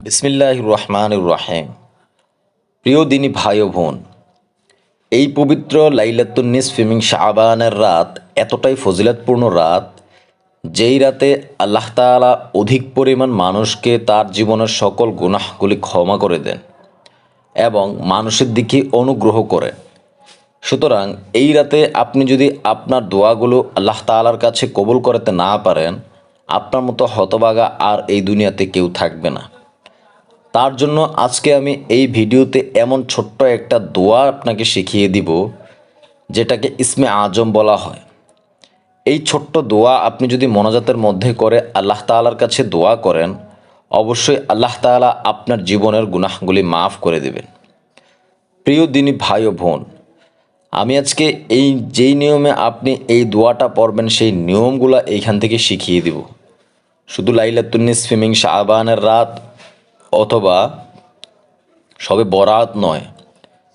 বিসমিল্লাহির রহমানির রহিম। প্রিয় দিনী ভাই ও বোন, এই পবিত্র লাইলাতুন নিসফি মিন শাবানের রাত এতটাই ফজিলতপূর্ণ রাত, যেই রাতে আল্লাহ তাআলা অধিক পরিমাণ মানুষকে তার জীবনের সকল গুনাহগুলি ক্ষমা করে দেন এবং মানুষের দিকে অনুগ্রহ করেন। সুতরাং এই রাতে আপনি যদি আপনার দোয়াগুলো আল্লাহ তাআলার কাছে কবুল করতে না পারেন, আপনার মতো হতভাগা আর এই দুনিয়াতে কেউ থাকবে না। তার জন্য আজকে আমি এই ভিডিওতে এমন ছোট্ট একটা দোয়া আপনাকে শিখিয়ে দিব, যেটাকে ইসমে আজম বলা হয়। এই ছোট্ট দোয়া আপনি যদি মোনাজাতের মধ্যে করে আল্লাহ তাআলার কাছে দোয়া করেন, অবশ্যই আল্লাহ তাআলা আপনার জীবনের গুনাহগুলি মাফ করে দেবেন। প্রিয় দিনী ভাই ও বোন, আমি আজকে যেই নিয়মে আপনি এই দোয়াটা পড়বেন সেই নিয়মগুলো এইখান থেকে শিখিয়ে দিব। শুধু লাইলাতুন নিসফি মিন শাবানের রাত অথবা সবে বরাত নয়,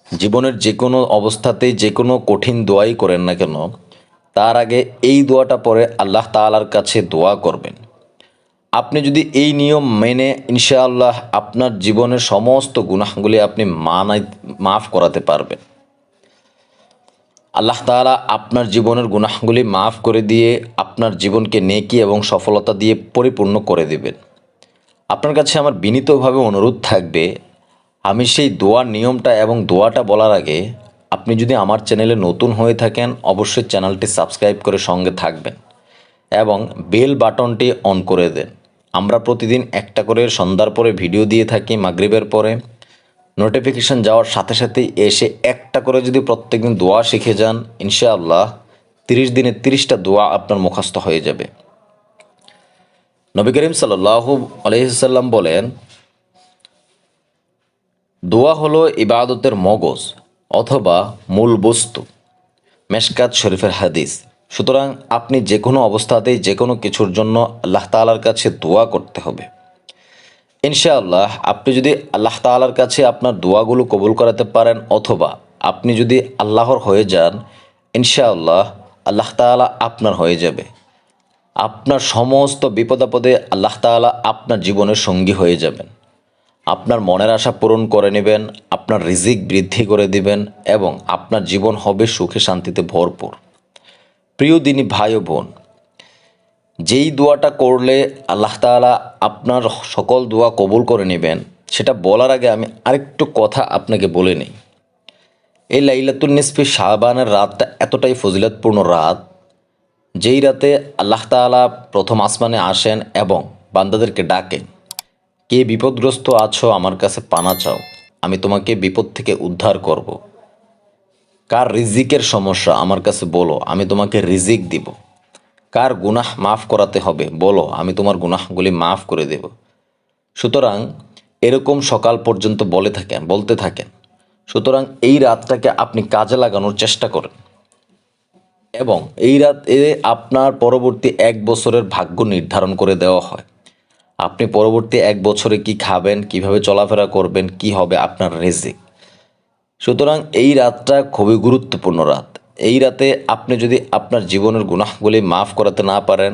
জীবনের যে কোনো অবস্থাতেই যে কোনো কঠিন দোয়াই করেন না কেন, তার আগে এই দোয়াটা পরে আল্লাহ তাআলার কাছে দোয়া করবেন। আপনি যদি এই নিয়ম মেনে ইনশাআল্লাহ আপনার জীবনের সমস্ত গুনাহগুলি আপনি মাফ করাতে পারবেন। আল্লাহ তাআলা আপনার জীবনের গুনাহগুলি মাফ করে দিয়ে আপনার জীবনকে নেকি এবং সফলতা দিয়ে পরিপূর্ণ করে দেবেন। আপনার কাছে আমার বিনীতভাবে অনুরোধ থাকবে, আমি সেই দোয়ার নিয়মটা এবং দোয়াটা বলার আগে আপনি যদি আমার চ্যানেলে নতুন হয়ে থাকেন, অবশ্যই চ্যানেলটি সাবস্ক্রাইব করে সঙ্গে থাকবেন এবং বেল বাটনটি অন করে দেন। আমরা প্রতিদিন একটা করে সন্ধ্যার পরে ভিডিও দিয়ে থাকি, মাগরিবের পরে। নোটিফিকেশন যাওয়ার সাথে সাথেই এসে একটা করে যদি প্রত্যেকদিন দোয়া শিখে যান, ইনশাআল্লাহ 30 দিনে 30টা দোয়া আপনার মুখস্থ হয়ে যাবে। নবী করিম সাল্লাল্লাহু আলাইহি সাল্লাম বলেন, দোয়া হলো ইবাদতের মগজ অথবা মূল বস্তু। মেশকাত শরীফের হাদিস। সুতরাং আপনি যে কোনো অবস্থাতেই যে কোনো কিছুর জন্য আল্লাহ তাআলার কাছে দোয়া করতে হবে। ইনশাআল্লাহ আপনি যদি আল্লাহ তাআলার কাছে আপনার দোয়াগুলো কবুল করাতে পারেন অথবা আপনি যদি আল্লাহর হয়ে যান, ইনশাআল্লাহ আল্লাহ তাআলা আপনার হয়ে যাবে। আপনার সমস্ত বিপদাপদে আল্লাহ তাআলা আপনার জীবনের সঙ্গী হয়ে যাবেন। আপনার মনের আশা পূরণ করে নেবেন, আপনার রিজিক বৃদ্ধি করে দিবেন এবং আপনার জীবন হবে সুখে শান্তিতে ভরপুর। প্রিয় দিনী ভাই ও বোন, যেই দোয়াটা করলে আল্লাহ তাআলা আপনার সকল দোয়া কবুল করে নেবেন, সেটা বলার আগে আমি আরেকটু কথা আপনাকে বলে নিই। এই লাইলাতুন নিসফি শাবানের রাতটা এতটাই ফজিলতপূর্ণ রাত, যেই রাতে আল্লাহ তাআলা প্রথম আসমানে আসেন এবং বান্দাদেরকে ডাকেন, কে বিপদগ্রস্ত আছো আমার কাছে পানা চাও, আমি তোমাকে বিপদ থেকে উদ্ধার করব। কার রিজিকের সমস্যা আমার কাছে বলো, আমি তোমাকে রিজিক দিব। কার গুনাহ মাফ করাতে হবে বলো, আমি তোমার গুনাহগুলি মাফ করে দেব। সুতরাং এরকম সকাল পর্যন্ত বলতে থাকেন। সুতরাং এই রাতটাকে আপনি কাজে লাগানোর চেষ্টা করেন এবং এই রাতে আপনার পরবর্তী 1 বছরের ভাগ্য নির্ধারণ করে দেওয়া হয়। আপনি পরবর্তী 1 বছরে কি খাবেন, কিভাবে চলাফেরা করবেন, কি হবে আপনার রিজিক। সুতরাং এই রাতটা খুবই গুরুত্বপূর্ণ রাত। এই রাতে আপনি যদি আপনার জীবনের গুনাহগুলি মাফ করাতে না পারেন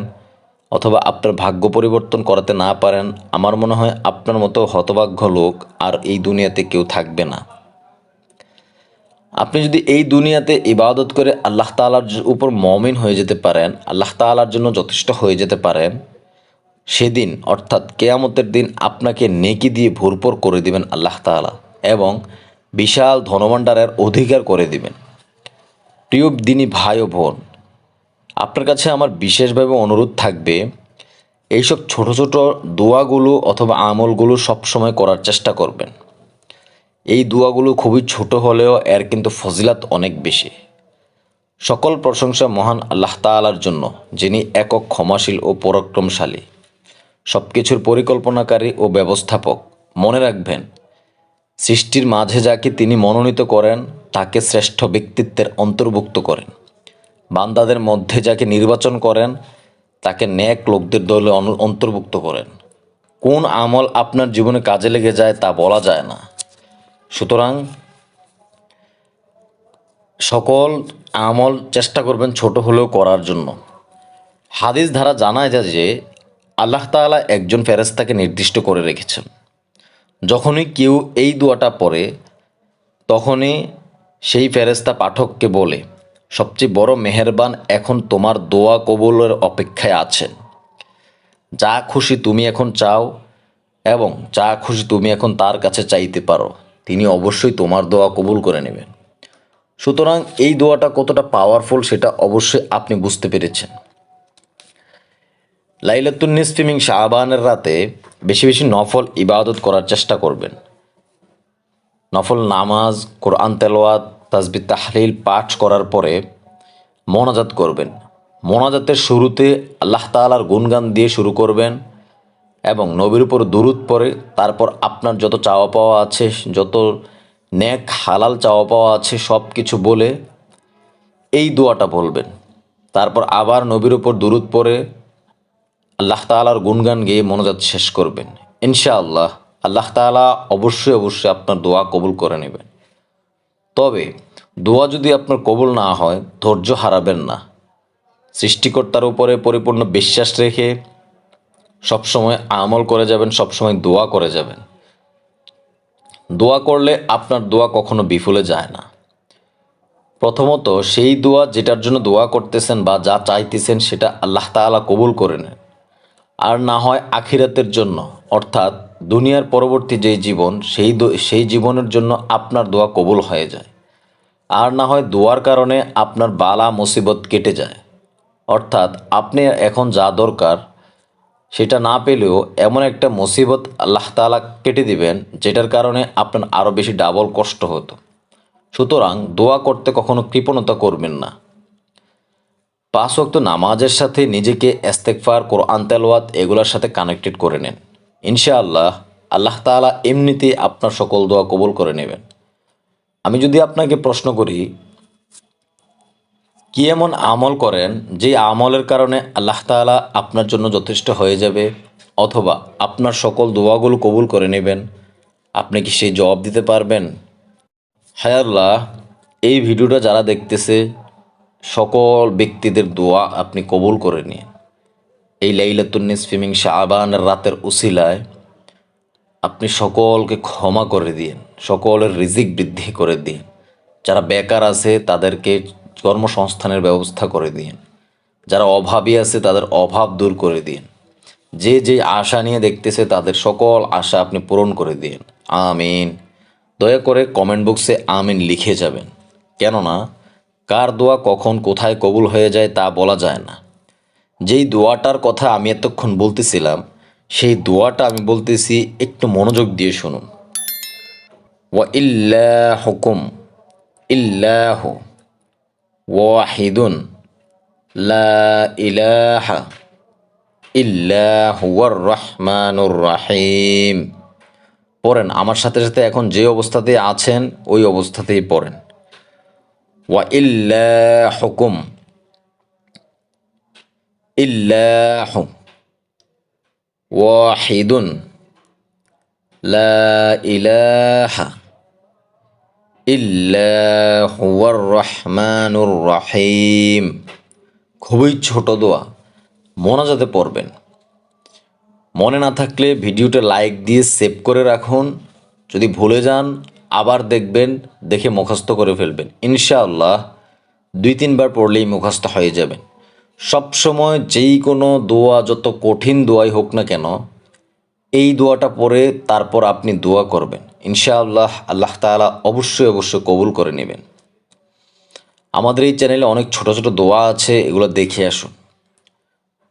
অথবা আপনার ভাগ্য পরিবর্তন করাতে না পারেন, আমার মনে হয় আপনার মতো হতভাগ্য লোক আর এই দুনিয়াতে কেউ থাকবে না। আপনি যদি এই দুনিয়াতে ইবাদত করে আল্লাহ তাআলার উপর মুমিন হয়ে যেতে পারেন, আল্লাহ তাআলার জন্য যথেষ্ট হয়ে যেতে পারেন, সেদিন অর্থাৎ কিয়ামতের দিন আপনাকে নেকি দিয়ে ভরপুর করে দিবেন আল্লাহ তাআলা এবং বিশাল ধনভাণ্ডারের অধিকার করে দিবেন। প্রিয় দিনী ভাই ও বোন, আপনার কাছে আমার বিশেষভাবে অনুরোধ থাকবে, এইসব ছোট ছোট দোয়াগুলো অথবা আমলগুলো সবসময় করার চেষ্টা করবেন। এই দোয়াগুলো খুবই ছোট হলেও এর কিন্তু ফজিলত অনেক বেশি। সকল প্রশংসা মহান আল্লাহ তাআলার জন্য, যিনি একক, ক্ষমাশীল ও পরাক্রমশালী, সব কিছুর পরিকল্পনাকারী ও ব্যবস্থাপক। মনে রাখবেন, সৃষ্টির মাঝে যাকে তিনি মনোনীত করেন তাকে শ্রেষ্ঠ ব্যক্তিত্বের অন্তর্ভুক্ত করেন। বান্দাদের মধ্যে যাকে নির্বাচন করেন তাকে নেক লোকদের দলে অন্তর্ভুক্ত করেন। কোন আমল আপনার জীবনে কাজে লেগে যায় তা বলা যায় না। সুতরাং সকল আমল চেষ্টা করবেন ছোট হলেও করার জন্য। হাদিস ধারা জানায় যায় যে আল্লাহ তাআলা একজন ফেরেশতাকে নির্দিষ্ট করে রেখেছেন, যখনই কেউ এই দোয়াটা পড়ে তখনই সেই ফেরেশতা পাঠককে বলে, সবচেয়ে বড় মেহেরবান এখন তোমার দোয়া কবুলের অপেক্ষায় আছেন। যা খুশি তুমি এখন চাও এবং যা খুশি তুমি এখন তার কাছে চাইতে পারো, তিনি অবশ্যই তোমার দোয়া কবুল করে নেবেন। সুতরাং এই দোয়াটা কতটা পাওয়ারফুল সেটা অবশ্যই আপনি বুঝতে পেরেছেন। লাইলাতুন নিসফি মিন শাবানের রাতে বেশি বেশি নফল ইবাদত করার চেষ্টা করবেন। নফল নামাজ, কোরআন তেলাওয়াত, তাসবিহ তাহলিল পাঠ করার পরে মোনাজাত করবেন। মোনাজাতের শুরুতে আল্লাহ তাআলার গুণগান দিয়ে শুরু করবেন এবং নবীর উপর দুরূদ পড়ে তারপর আপনার যত চাওয়া পাওয়া আছে, যত নেক হালাল চাওয়া পাওয়া আছে সব কিছু বলে এই দোয়াটা বলবেন। তারপর আবার নবীর উপর দুরূদ পড়ে আল্লাহ তাআলার গুণগান গেয়ে মোনাজাত শেষ করবেন। ইনশাআল্লাহ আল্লাহ তাআলা অবশ্যই অবশ্যই আপনার দোয়া কবুল করে নেবেন। তবে দোয়া যদি আপনার কবুল না হয়, ধৈর্য হারাবেন না। সৃষ্টিকর্তার উপরে পরিপূর্ণ বিশ্বাস রেখে সবসময় আমল করে যাবেন, সবসময় দোয়া করে যাবেন। দোয়া করলে আপনার দোয়া কখনো বিফলে যায় না। প্রথমত সেই দোয়া যেটার জন্য দোয়া করতেছেন বা যা চাইতেছেন সেটা আল্লাহ তাআলা কবুল করে নেন। আর না হয় আখিরাতের জন্য, অর্থাৎ দুনিয়ার পরবর্তী যেই জীবন সেই জীবনের জন্য আপনার দোয়া কবুল হয়ে যায়। আর না হয় দোয়ার কারণে আপনার বালা মুসিবত কেটে যায়, অর্থাৎ আপনি এখন যা দরকার সেটা না পেলেও এমন একটা মুসিবত আল্লাহ তাআলা কেটে দিবেন যেটার কারণে আপনার আরও বেশি ডাবল কষ্ট হতো। সুতরাং দোয়া করতে কখনো কৃপণতা করবেন না। 5 ওয়াক্ত নামাজের সাথে নিজেকে ইস্তেগফার, কোরআন তেলাওয়াত এগুলোর সাথে কানেক্টেড করে নেন। ইনশাআল্লাহ আল্লাহ তাআলা এমনিতেই আপনার সকল দোয়া কবুল করে নেবেন। আমি যদি আপনাকে প্রশ্ন করি, কি এমন আমল করেন যে আমলের কারণে আল্লাহ তাআলা আপনার জন্য যথেষ্ট হয়ে যাবে অথবা আপনার সকল দোয়াগুলো কবুল করে নেবেন, আপনি কি সেই জবাব দিতে পারবেন? হায় আল্লাহ, এই ভিডিওটা যারা দেখতেছে সকল ব্যক্তিদের দোয়া আপনি কবুল করে নিন। এই লাইলাতুন নিসফি মিন শাবানের রাতের উসিলায় আপনি সকলকে ক্ষমা করে দিন, সকলের রিজিক বৃদ্ধি করে দিন। যারা বেকার আছে তাদেরকে কর্মসংস্থানের ব্যবস্থা করে দিন। যারা অভাবী আছে তাদের অভাব দূর করে দিন। যে যে আশা নিয়ে দেখতেছে তাদের সকল আশা আপনি পূরণ করে দিন। আমিন। দয়া করে কমেন্ট বক্সে আমিন লিখে যাবেন, কেননা কার দোয়া কখন কোথায় কবুল হয়ে যায় তা বলা যায় না। যেই দোয়াটার কথা আমি এতক্ষণ বলতেছিলাম সেই দোয়াটা আমি বলতেছি, একটু মনোযোগ দিয়ে শুনুন। ওয়া ইল্লাহুকুম ইল্লাহু ওয়াহিদুন লা ইলাহা ইল্লা হুয়ার রহমানুর রহিম। পড়েন আমার সাথে সাথে, এখন যে অবস্থাতে আছেন ওই অবস্থাতেই পড়েন। ওয়া ইল্লাহুকুম ইল্লাহু ওয়াহিদুন লা ইলাহা ইল্লা হুয়ার রহমানুর রহিম। খুবই ছোট দোয়া, মোনাজাতে পড়বেন। মনে না থাকলে ভিডিওটা লাইক দিয়ে সেভ করে রাখুন। যদি ভুলে যান আবার দেখবেন, দেখে মুখস্থ করে ফেলবেন। ইনশাআল্লাহ 2-3 বার পড়লেই মুখস্থ হয়ে যাবেন। সবসময় যেই কোনো দোয়া, যত কঠিন দোয়াই হোক না কেন, এই দোয়াটা পড়ে তারপর আপনি দোয়া করবেন। ইনশাআল্লাহ আল্লাহ তাআলা অবশ্যই অবশ্যই কবুল করে নেবেন। আমাদের এই চ্যানেলে অনেক ছোট ছোট দোয়া আছে, এগুলো দেখে আসুন।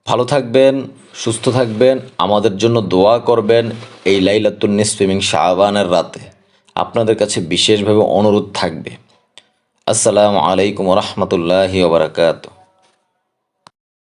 ভালো থাকবেন, সুস্থ থাকবেন, আমাদের জন্য দোয়া করবেন। এই লাইলাতুন নিসফি মিন শাবানের রাতে আপনাদের কাছে বিশেষভাবে অনুরোধ থাকবে। আসসালামু আলাইকুম ওয়া রাহমাতুল্লাহি ওয়া বারাকাতুহু।